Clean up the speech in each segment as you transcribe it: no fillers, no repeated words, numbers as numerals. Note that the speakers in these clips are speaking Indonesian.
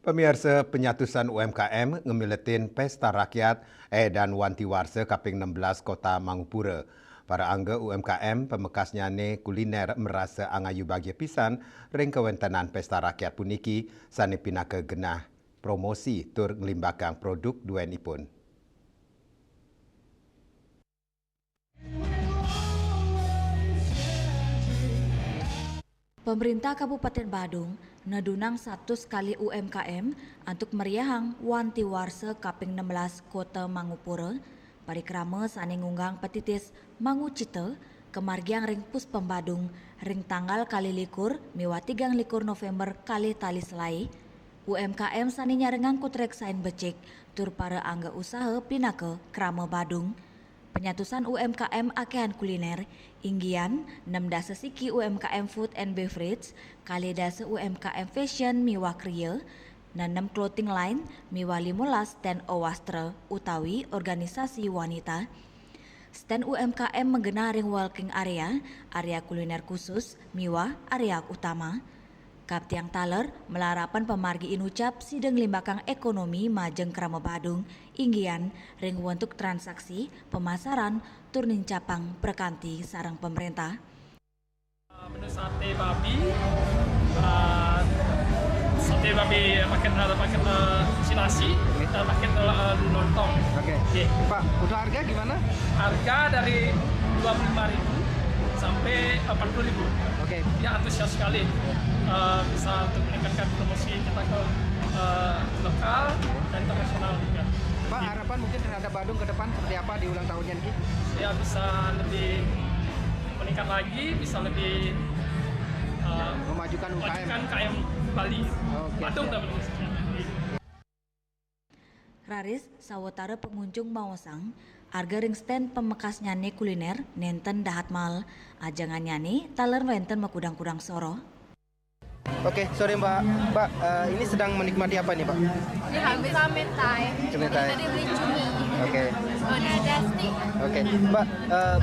Pemirsa penyatusan UMKM ngemiletin Pesta Rakyat dan Wanti Warsa kaping 16 Kota Mangupura. Para angga UMKM pemekasnya ne kuliner merasa angayu bahagia pisan ring kewentanan Pesta Rakyat puniki sani pinaka genah promosi tur ngelimbakang produk duenipun. Pemerintah Kabupaten Badung nedunang 100 kali UMKM untuk meriahang Wanti Warsa kaping 16 Kota Mangupura parikrama sani ngunggang petitis Mangucita kemargiang ring Puspem Badung ring tanggal kali likur miwa 3 likur November kali tali selai UMKM sani nyarengang kutrek sain becik tur para angga usaha pinaka krama Badung. Penyatusan UMKM akehan kuliner, inggian 6 dasa siki UMKM Food and Beverage, kali dasa UMKM Fashion miwa kriya, dan 6 clothing line miwa 15 stand owastra utawi organisasi wanita. Stand UMKM menggena ring walking area kuliner khusus miwa area utama. Kaptiang Taler melarapan pemargi inucap sidang limbakang ekonomi majeng krama Badung inggian ring untuk transaksi pemasaran turning capang perkanti sarang pemerintah. Menu sate babi pakai nasi dan pakai lontong. Oke. Pak, untuk harga gimana? Harga dari 25.000 sampai 40.000. Oke. Ya antusias sekali bisa untuk meningkatkan promosi kita ke lokal dan internasional juga. Pak, harapan mungkin terhadap Badung ke depan seperti apa di ulang tahunnya ini? Ya bisa lebih meningkat lagi, bisa lebih Memajukan UKM. KM Bali. Oke. Badung dan Raris sawetara pengunjung mawasang harga ring stand pemekas nyane kuliner nenten dahat mal ajangan nyane taler wenten makudang-kudang soro. Oke, sore Mbak. Mbak, ini sedang menikmati apa nih Pak? Ini habis mentai. Mentai. Tadi beli cumi. Oke. Ada stick. Oke, Mbak,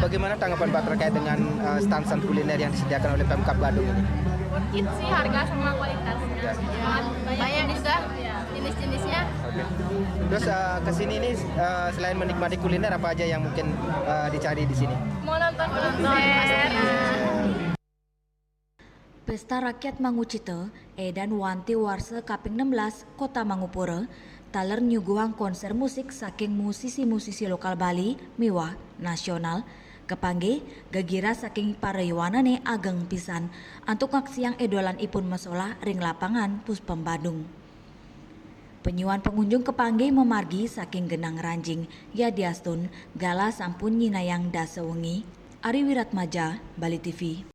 bagaimana tanggapan Mbak terkait dengan stand-stand kuliner yang disediakan oleh Pemkab Badung ini? It sih harga sama kualitasnya. Ya. Banyak juga jenis-jenisnya. Oke. Terus kesini ini selain menikmati kuliner apa aja yang mungkin dicari di sini? Mau nonton konser. Pesta Rakyat Mangucita dan Wanti Warsa kaping 16 Kota Mangupura taler nyuguhang konser musik saking musisi-musisi lokal Bali miwah nasional kepangge gagira saking para yuwanane ageng pisan antuk aksi yang edolan ipun masalah ring lapangan Puspem Badung. Penyuan pengunjung kepangge memargi saking genang ranjing ya diastun gala sampun nyinayang dasa wengi. Ari Wiratmaja, Bali TV.